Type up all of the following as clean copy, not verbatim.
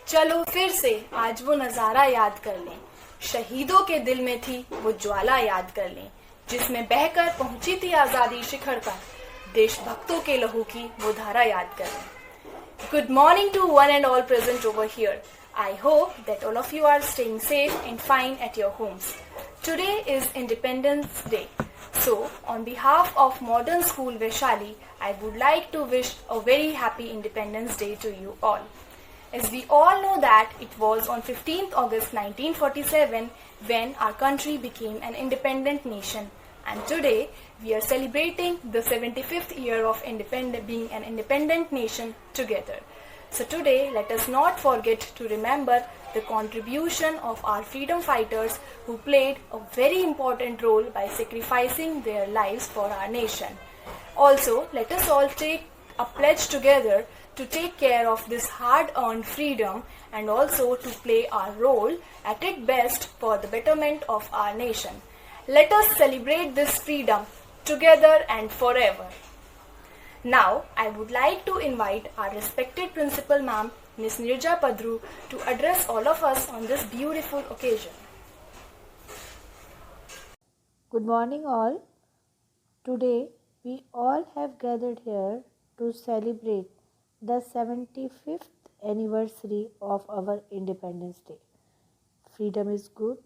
चलो फिर से आज वो नजारा याद कर लें, शहीदों के दिल में थी वो ज्वाला याद कर लें, जिसमें बहकर पहुंची थी आजादी शिखर पर, देशभक्तों के लहू की वो धारा याद कर लें. Good morning to one and all present over here. I hope that all of you are staying safe and fine at your homes. Today is Independence Day. So, on behalf of Modern School Vaishali, I would like to wish a very happy Independence Day to you all. As we all know that it was on 15th August 1947 when our country became an independent nation, and today we are celebrating the 75th year of being an independent nation together. So today let us not forget to remember the contribution of our freedom fighters who played a very important role by sacrificing their lives for our nation. Also, let us all take a pledge together to take care of this hard-earned freedom and also to play our role at its best for the betterment of our nation. Let us celebrate this freedom together and forever. Now, I would like to invite our respected Principal Ma'am, Ms. Nirja Padru, to address all of us on this beautiful occasion. Good morning all. Today, we all have gathered here to celebrate the 75th anniversary of our Independence Day. Freedom is good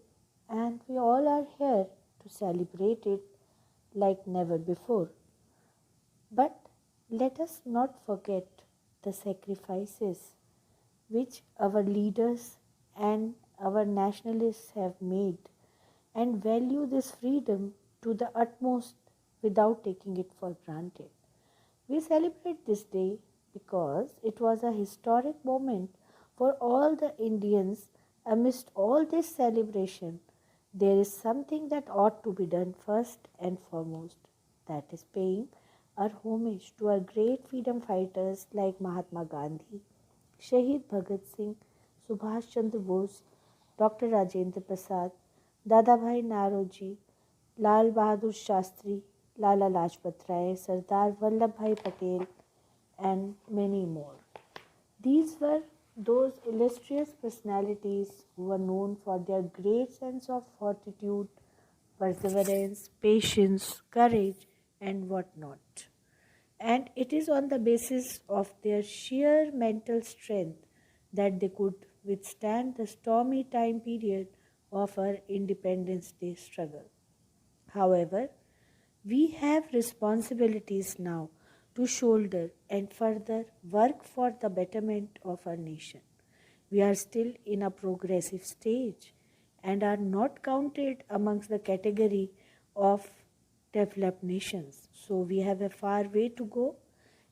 and we all are here to celebrate it like never before. But let us not forget the sacrifices which our leaders and our nationalists have made and value this freedom to the utmost without taking it for granted. We celebrate this day because it was a historic moment for all the Indians. Amidst all this celebration, there is something that ought to be done first and foremost, that is paying our homage to our great freedom fighters like Mahatma Gandhi, Shahid Bhagat Singh, Subhash Chandra Bose, Dr. Rajendra Prasad, Dadabhai Naoroji, Lal Bahadur Shastri, Lala Lajpat Rai, Sardar Vallabhbhai Patel, and many more. These were those illustrious personalities who were known for their great sense of fortitude, perseverance, patience, courage, and whatnot. And it is on the basis of their sheer mental strength that they could withstand the stormy time period of our Independence Day struggle. However, we have responsibilities now to shoulder and further work for the betterment of our nation. We are still in a progressive stage and are not counted amongst the category of developed nations. So we have a far way to go,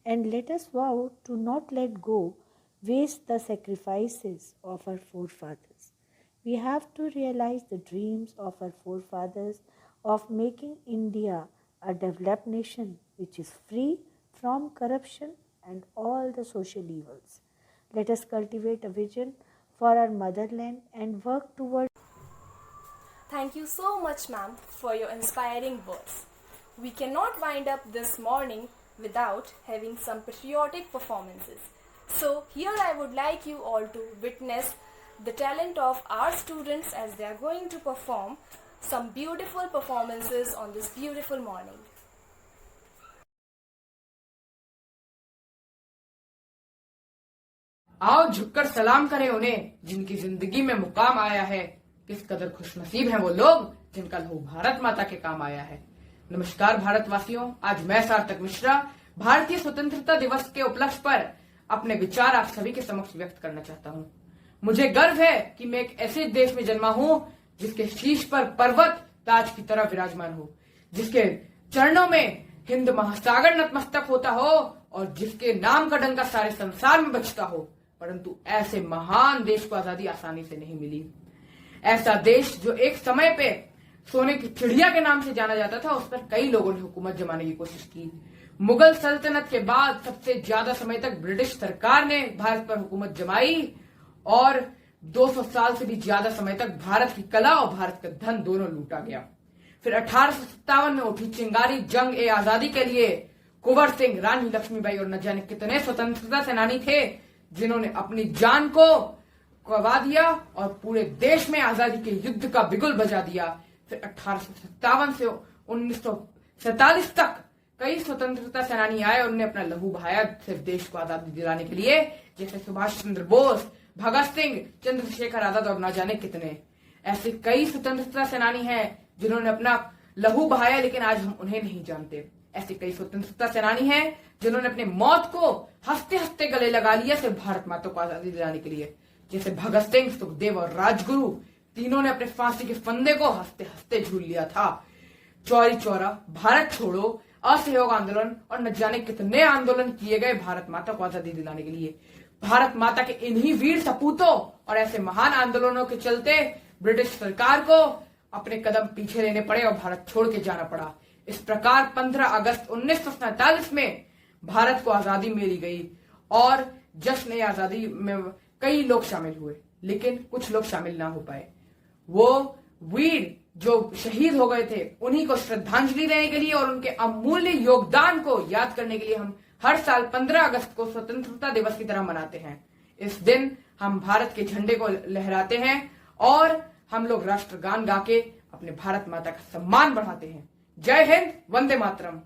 and let us vow to not let go waste the sacrifices of our forefathers. We have to realize the dreams of our forefathers of making India a developed nation which is free from corruption and all the social evils. Let us cultivate a vision for our motherland and work towards. Thank you so much, ma'am, for your inspiring words. We cannot wind up this morning without having some patriotic performances. So here I would like you all to witness the talent of our students as they are going to perform some beautiful performances on this beautiful morning. आओ झुककर सलाम करें उन्हें जिनकी जिंदगी में मुकाम आया है. किस कदर खुशनसीब हैं वो लोग जिनका लहू भारत माता के काम आया है. नमस्कार भारतवासियों, आज मैं सार्थक मिश्रा भारतीय स्वतंत्रता दिवस के उपलक्ष्य पर अपने विचार आप सभी के समक्ष व्यक्त करना चाहता हूँ. मुझे गर्व है कि मैं एक ऐसे देश में जन्मा हूँ जिसके शीश पर पर्वत ताज की तरह विराजमान हो, जिसके चरणों में हिंद महासागर नतमस्तक होता हो और जिसके नाम का डंका सारे संसार में बजता हो. परंतु ऐसे महान देश को आजादी आसानी से नहीं मिली. ऐसा देश जो एक समय पे सोने की चिड़िया के नाम से जाना जाता था, उस पर कई लोगों ने हुकूमत जमाने की कोशिश की. मुगल सल्तनत के बाद सबसे ज्यादा समय तक ब्रिटिश सरकार ने भारत पर हुकूमत जमाई और 200 साल से भी ज्यादा समय तक भारत की कला और भारत का धन दोनों लूटा गया. फिर 1857 में उठी चिंगारी जंग ए आजादी के लिए कुंवर सिंह, रानी लक्ष्मीबाई और न जाने कितने स्वतंत्रता सेनानी थे जिन्होंने अपनी जान को गवा दिया और पूरे देश में आजादी के युद्ध का बिगुल बजा दिया। फिर 1857 से 1947 तक कई स्वतंत्रता सेनानी आए और उन्होंने अपना लहू बहाया सिर्फ देश को आजादी दिलाने के लिए, जैसे सुभाष चंद्र बोस, भगत सिंह, चंद्रशेखर आजाद और न जाने कितने। ऐसे कई स्वतंत्रता सेनानी हैं जिन्होंने अपना लहू बहाया, लेकिन आज हम उन्हें नहीं जानते। ऐसे कई स्वतंत्रता सेनानी हैं जिन्होंने अपने मौत को हंसते हंसते गले लगा लिया सिर्फ भारत माता को आजादी दिलाने के लिए, जैसे भगत सिंह, सुखदेव और राजगुरु। तीनों ने अपने फांसी के फंदे को हंसते हंसते झूल लिया था। चौरी चौरा, भारत छोड़ो, असहयोग आंदोलन और न जाने कितने आंदोलन किए गए भारत माता को आजादी दिलाने के लिए। भारत माता के इन्हीं वीर सपूतों और ऐसे महान आंदोलनों के चलते ब्रिटिश सरकार को अपने कदम पीछे लेने पड़े और भारत छोड़ के जाना पड़ा। इस प्रकार 15 अगस्त 1947 में भारत को आजादी मिली गई और जश्न आजादी में कई लोग शामिल हुए, लेकिन कुछ लोग शामिल ना हो पाए। वो वीर जो शहीद हो गए थे उन्हीं को श्रद्धांजलि देने के लिए और उनके अमूल्य योगदान को याद करने के लिए हम हर साल 15 अगस्त को स्वतंत्रता दिवस की तरह मनाते हैं। इस दिन हम भारत के झंडे को लहराते हैं और हम लोग राष्ट्रगान गा के अपने भारत माता का सम्मान बढ़ाते हैं। जय हिंद, वंदे मातरम।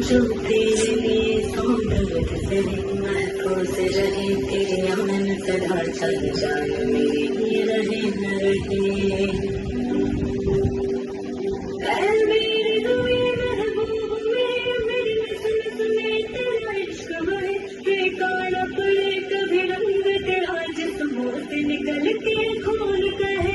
जो तेरे लिए सौंदर्य से महफूज रहे तेरे अमन सदा चल जाए मेरे लिए रहे न रहे मेरे दुए महबूब मेरी नस्ल में तेरा इश्क बहे बेकार पड़े कभी रंग तेरा जिस्मों से निकल के खून कहे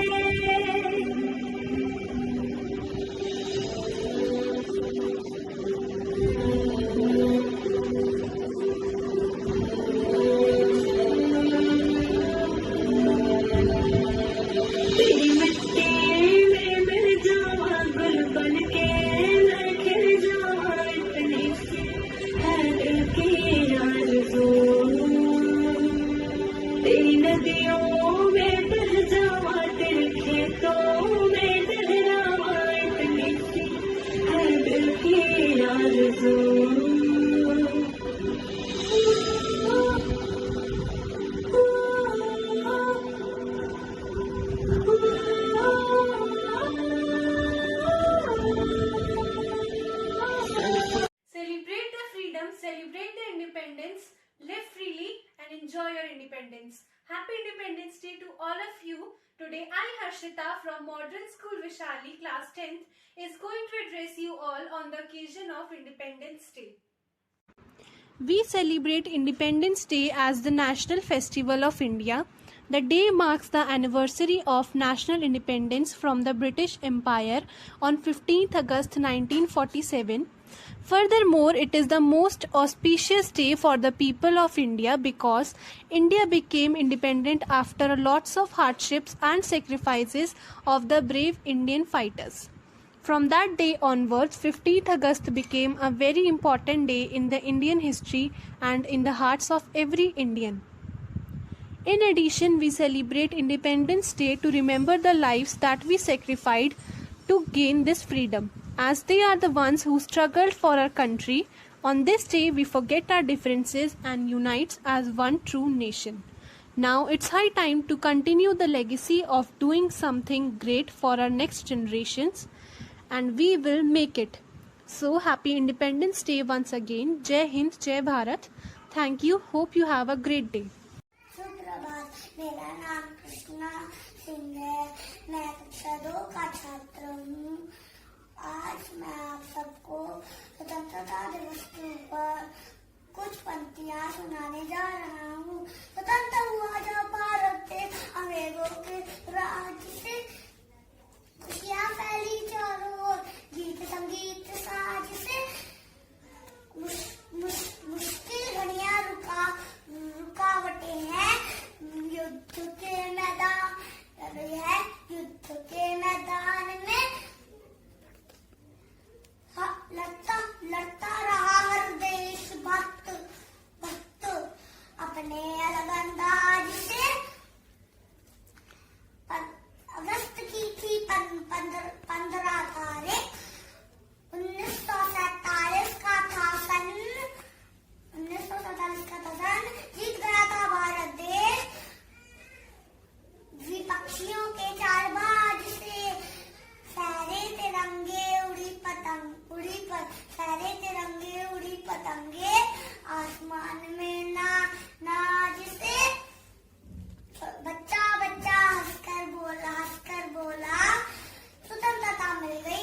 Celebrate the independence, live freely and enjoy your independence. Happy Independence Day to all of you. Today I, Harshita from Modern School Vishali class 10th is going to address you all on the occasion of Independence Day. We celebrate Independence Day as the national festival of India. The day marks the anniversary of national independence from the British Empire on 15th August 1947. Furthermore, it is the most auspicious day for the people of India because India became independent after lots of hardships and sacrifices of the brave Indian fighters. From that day onwards, 15th August became a very important day in the Indian history and in the hearts of every Indian. In addition, we celebrate Independence Day to remember the lives that we sacrificed to gain this freedom. As they are the ones who struggled for our country, on this day we forget our differences and unite as one true nation. Now it's high time to continue the legacy of doing something great for our next generations, and we will make it. So happy Independence Day once again. Jai Hind, Jai Bharat. Thank you. Hope you have a great day. सुप्रभात, मेरा नाम कृष्णा सिंह है। मैं कक्षा 2 का छात्र हूँ। आज मैं आप सबको स्वतंत्रता दिवस के ऊपर कुछ पंक्तियाँ सुनाने जा रहा हूँ। स्वतंत्र हुआ जब भारत देश अंग्रेजों के राज से, खुशियाँ फैली चारों ओर, गीत संगीत साज से, मुश्किल घड़ियाँ रुकावटें हैं, युद्ध के मैदान में लड़ता रहा हर देश भक्त अपने अलग अंदाज से। अगस्त की थी 15 तारीख, 1947 का था सन, जीत गया था भारत देश विपक्षियों के चालबाज से। फहरे तिरंगे उड़ी पतंगे आसमान में नाज से। बच्चा हंसकर बोला, स्वतंत्रता मिल गई।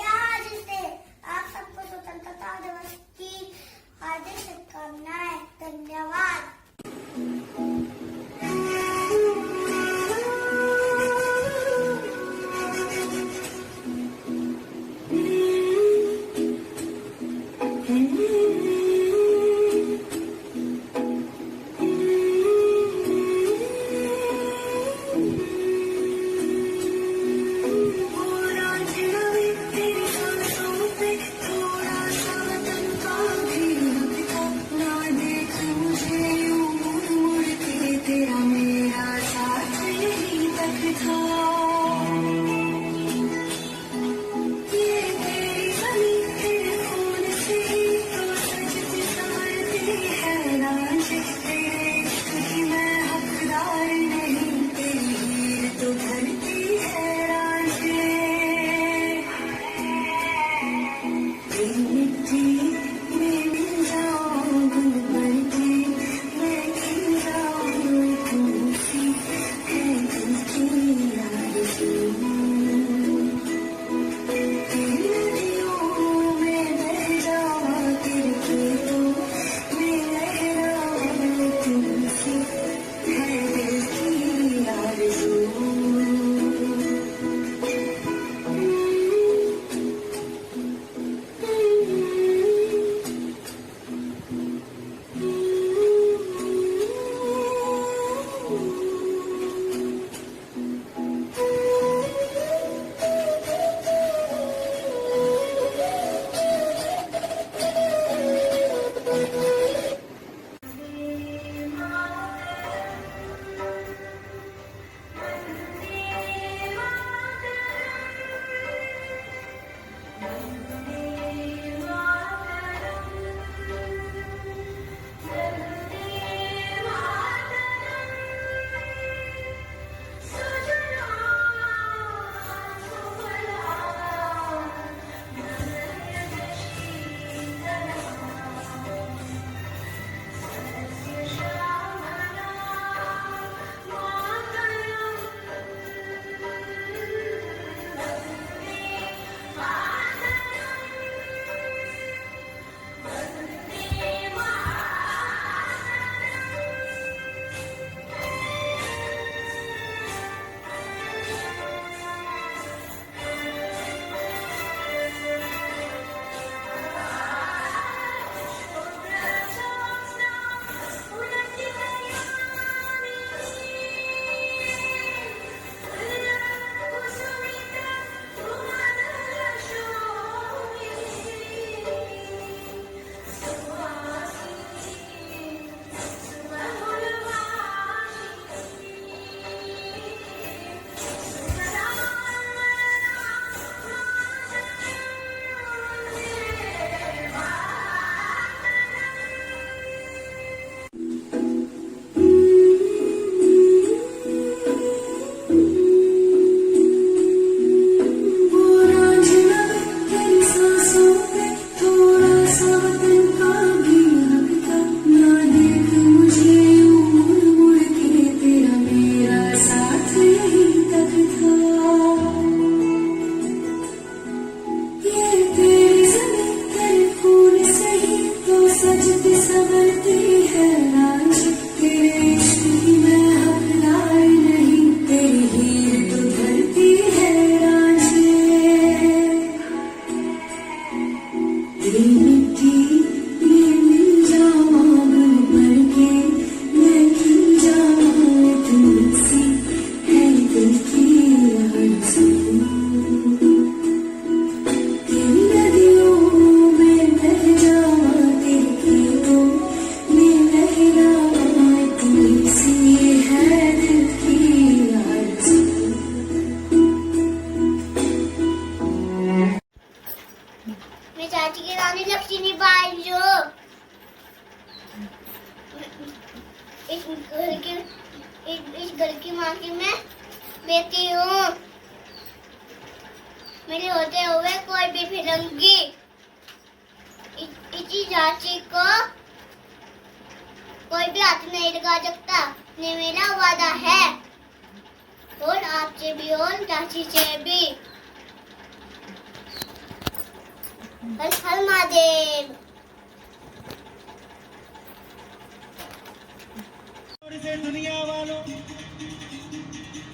संवरती है रानी, तेरे इश्क की मैं हकदार नहीं, तेरी हीर तो धरती है रानी। तेरी मिट्टी में मिल जाऊं गुल भर के, मैं खिल जाऊं तुलसी है दिल की आरज़ू। तेरी नदियों में बह जाऊं, तेरे खेतों में लहराऊं, तुलसी है दिल की आरज़ू। मैं चाची की रानी लक्ष्मीबाई जो इस घर की माँ की मैं बेटी हूँ। मेरे होते हुए कोई भी फिरंगी इसी चाची को कोई भी हाथ नहीं लगा सकता, ये मेरा वादा है। और आपसे भी और चाची से भी। हर हर महादेव। से दुनिया वालों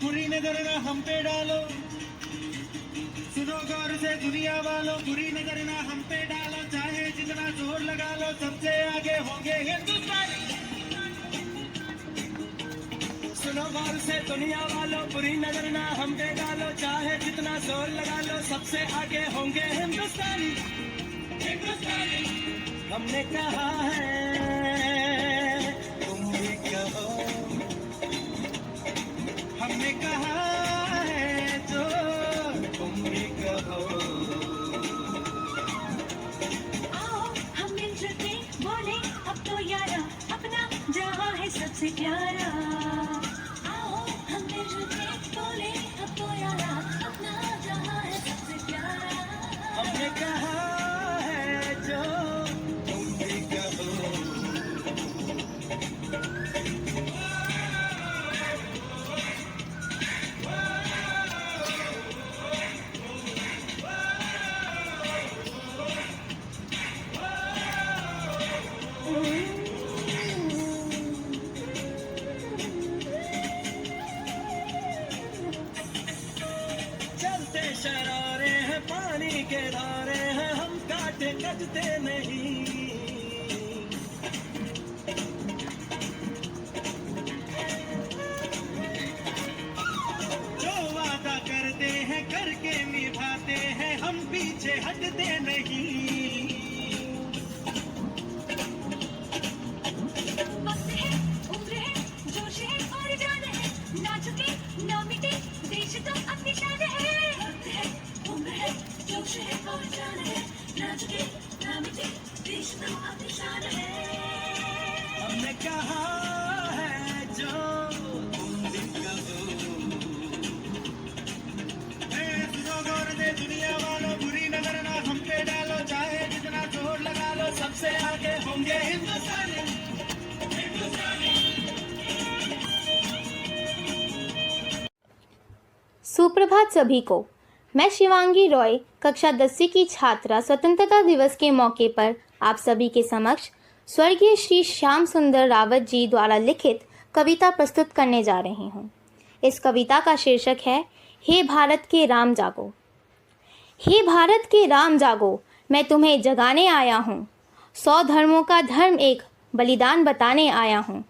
बुरी नजर ना हम पे डालो, सुनो गौर से दुनिया वालों बुरी नजर ना हम पे डालो, चाहे जितना जोर लगा लो सबसे आगे होंगे हिंदुस्तानी। सुनो गौर से दुनिया वालों बुरी नजर ना हम पे डालो, चाहे जितना जोर लगा लो सबसे आगे होंगे हिंदुस्तानी। हमने कहा है तुम भी कहो, हमने कहा है जो तुम भी कहो। आओ हम मिलजुल के बोले अब तो यारा, अपना जहां है सबसे प्यारा। आओ हम मिलजुल के बोले अब तो यारा, अपना जहां है सबसे प्यारा। हमने कहा है जो तुम भी कहो। चलते शरारे हैं पानी के धारे हैं, हम काटे कटते नहीं। जो वादा करते हैं करके निभाते हैं, हम पीछे हटते नहीं। वक्त है, उम्र है, जोश है और जान है, ना झुके ना मिटे देश तो अपनी शान है। वक्त है, उम्र है, जोश है और जान है, ना झुके ना मिटे देश तो अपनी शान है। हमने कहा है जो तुम भी कहो। सुनो गौर से दुनिया वालों बुरी नजर ना हम पे डालो, चाहे जितना जोर लगा लो सबसे आगे होंगे हिंदुस्तानी। सुप्रभात सभी को। मैं शिवांगी रॉय, कक्षा 10वीं की छात्रा, स्वतंत्रता दिवस के मौके पर आप सभी के समक्ष स्वर्गीय श्री श्याम सुंदर रावत जी द्वारा लिखित कविता प्रस्तुत करने जा रही हूँ। इस कविता का शीर्षक है हे भारत के राम जागो। हे भारत के राम जागो, मैं तुम्हें जगाने आया हूँ। 100 धर्मों का धर्म एक बलिदान बताने आया हूँ।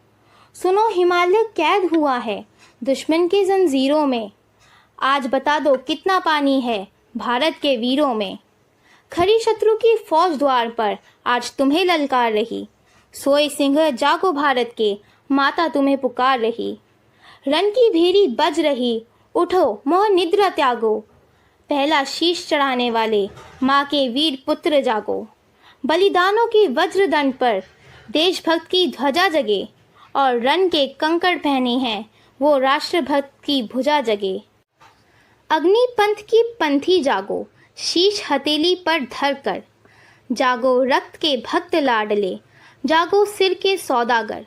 सुनो, हिमालय कैद हुआ है दुश्मन के जंजीरों में। आज बता दो कितना पानी है भारत के वीरों में। खरी शत्रु की फौज द्वार पर आज तुम्हें ललकार रही। सोए सिंह जागो भारत के, माता तुम्हें पुकार रही। रण की भेरी बज रही, उठो मोह निद्रा त्यागो। पहला शीश चढ़ाने वाले माँ के वीर पुत्र जागो। बलिदानों के वज्रदंड पर देशभक्त की ध्वजा जगे, और रण के कंकड़ पहने हैं वो राष्ट्रभक्त की भुजा जगे। अग्नि पंथ की पंथी जागो, शीश हथेली पर धर कर। जागो रक्त के भक्त लाडले, जागो सिर के सौदागर।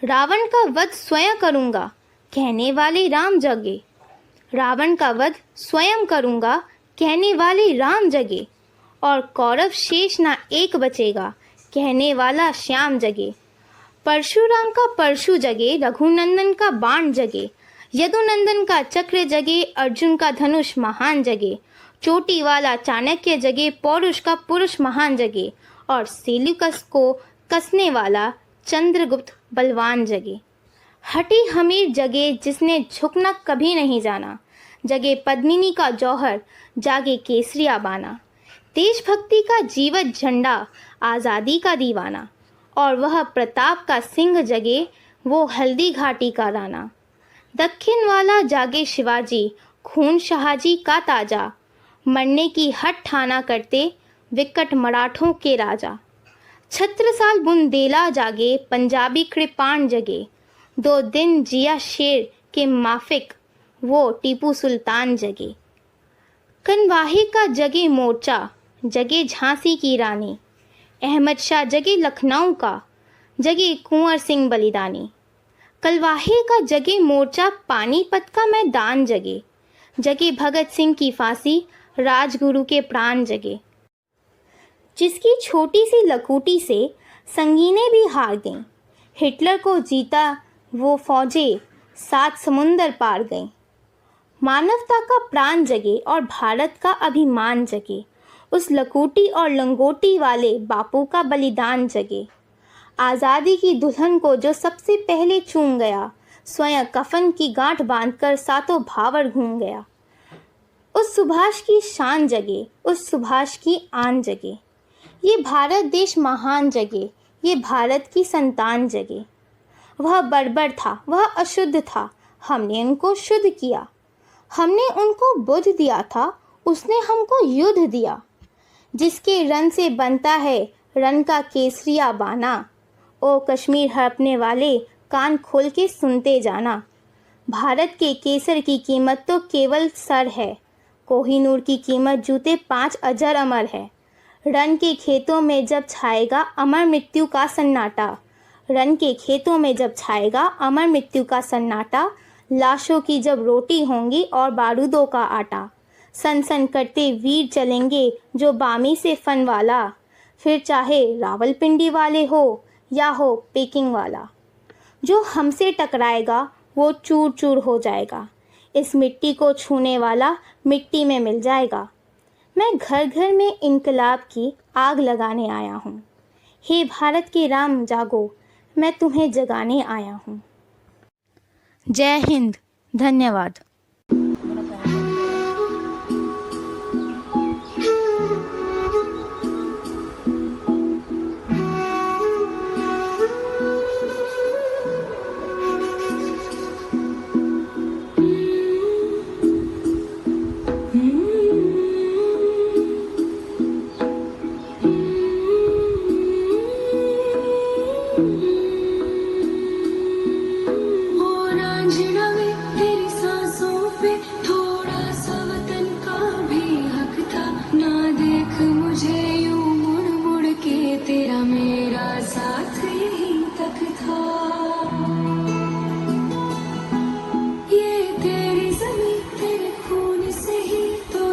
रावण का वध स्वयं करूँगा, कहने वाले राम जगे। रावण का वध स्वयं करूँगा, कहने वाले राम जगे। और कौरव शेष ना एक बचेगा, कहने वाला श्याम जगे। परशुराम का परशु जगे, रघुनंदन का बाण जगे, यदुनंदन का चक्र जगे, अर्जुन का धनुष महान जगे, चोटी वाला चाणक्य जगे, पौरुष का पुरुष महान जगे, और सेल्यूकस को कसने वाला चंद्रगुप्त बलवान जगे। हटी हमीर जगे जिसने झुकना कभी नहीं जाना, जगे पद्मिनी का जौहर, जागे केसरिया बाना, देशभक्ति का जीवत झंडा, आज़ादी का दीवाना, और वह प्रताप का सिंह जगे, वो हल्दी घाटी का राना। दक्षिण वाला जागे शिवाजी, खून शाहजी का ताजा, मरने की हट ठाना करते विकट मराठों के राजा। छत्रसाल बुंदेला जागे, पंजाबी कृपाण जगे, 2 दिन जिया शेर के माफिक, वो टीपू सुल्तान जगे। कनवाही का जगे मोर्चा, जगे झांसी की रानी, अहमद शाह जगे लखनऊ का, जगे कुंवर सिंह बलिदानी। कलवाही का जगे मोर्चा, पानीपत का मैदान जगे, जगे भगत सिंह की फांसी, राजगुरु के प्राण जगे। जिसकी छोटी सी लकूटी से संगीनें भी हार गईं, हिटलर को जीता वो फौजें 7 समुंदर पार गईं। मानवता का प्राण जगे और भारत का अभिमान जगे, उस लकूटी और लंगोटी वाले बापू का बलिदान जगे। आज़ादी की दुल्हन को जो सबसे पहले चूम गया, स्वयं कफन की गांठ बांधकर सातों भावर घूम गया। उस सुभाष की शान जगे, उस सुभाष की आन जगे। ये भारत देश महान जगे, ये भारत की संतान जगे। वह बर्बर था, वह अशुद्ध था, हमने उनको शुद्ध किया। हमने उनको बुद्ध दिया था, उसने हमको युद्ध दिया। जिसके रन से बनता है रन का केसरिया बाना, ओ कश्मीर हड़पने वाले कान खोल के सुनते जाना। भारत के केसर की कीमत तो केवल सर है, कोहिनूर की कीमत जूते 5 अजर अमर है। रन के खेतों में जब छाएगा अमर मृत्यु का सन्नाटा, रन के खेतों में जब छाएगा अमर मृत्यु का सन्नाटा, लाशों की जब रोटी होंगी और बारूदों का आटा, सन सन करते वीर चलेंगे जो बामी से फन वाला, फिर चाहे रावलपिंडी वाले हो या हो पेकिंग वाला। जो हमसे टकराएगा वो चूर चूर हो जाएगा, इस मिट्टी को छूने वाला मिट्टी में मिल जाएगा। मैं घर घर में इनकलाब की आग लगाने आया हूँ। हे भारत के राम जागो, मैं तुम्हें जगाने आया हूँ। जय हिंद, धन्यवाद। ये तेरी ज़मीं तेरे खून से ही तो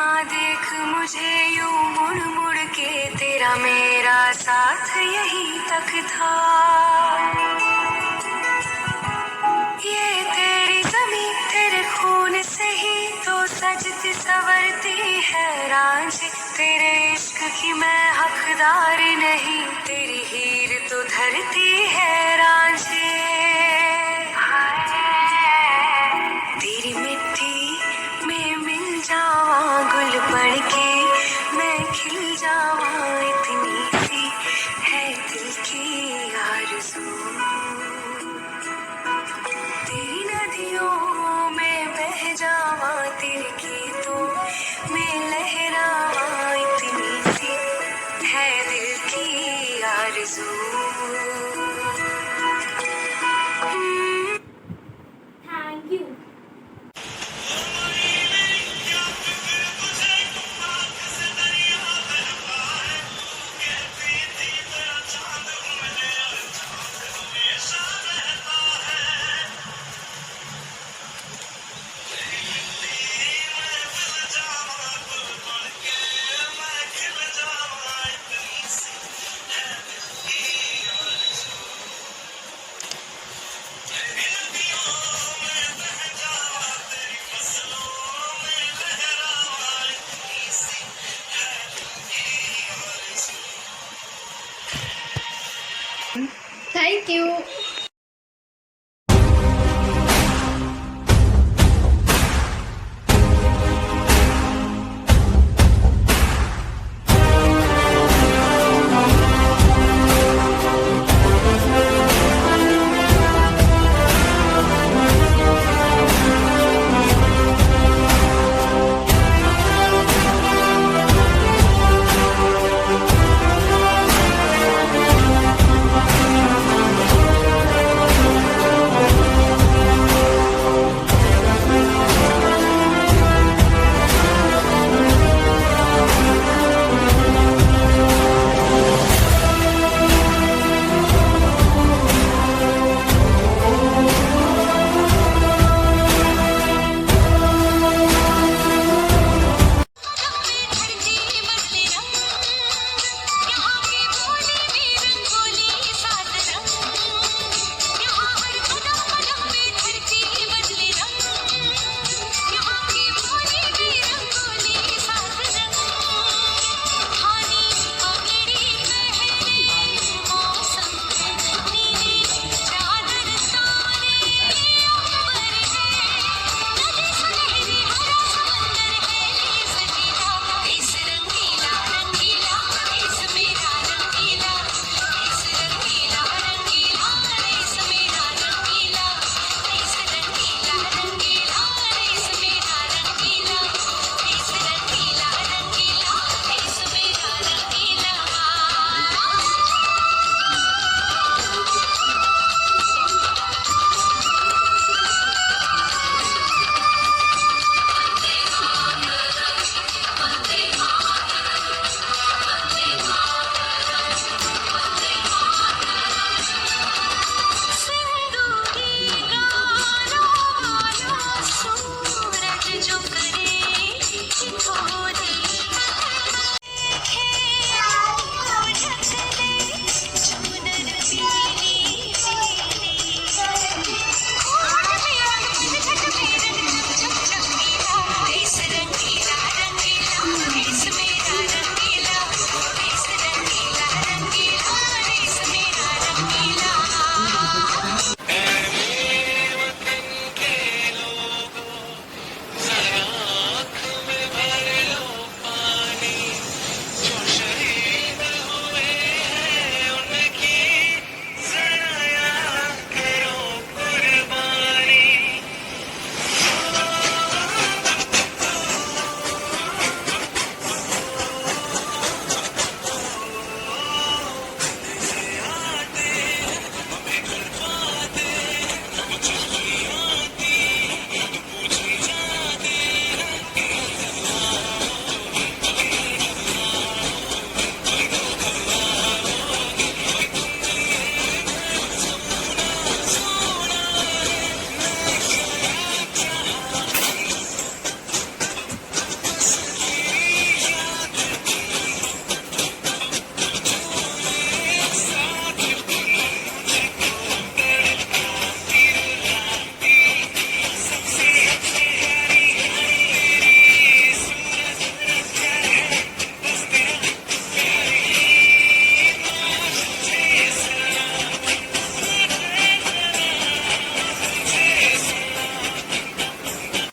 ना देख मुझे यूं मुड़ मुड़ के, तेरा मेरा साथ यहीं तक था। ये तेरी ज़मीं तेरे खून से ही तो सजती संवरती है रांझे, तेरे इश्क की मैं हकदार नहीं, तेरी हीर तो धरती है रांझे। तेरी मिट्टी में मिल जावा गुल बन के, मैं खिल जावा, इतनी सी है दिल की आरज़ू। तेरी नदियों में बह जावा, तेरे गीतों में लहरावा, इतनी सी है दिल की आरज़ू। Thank you. Thank you.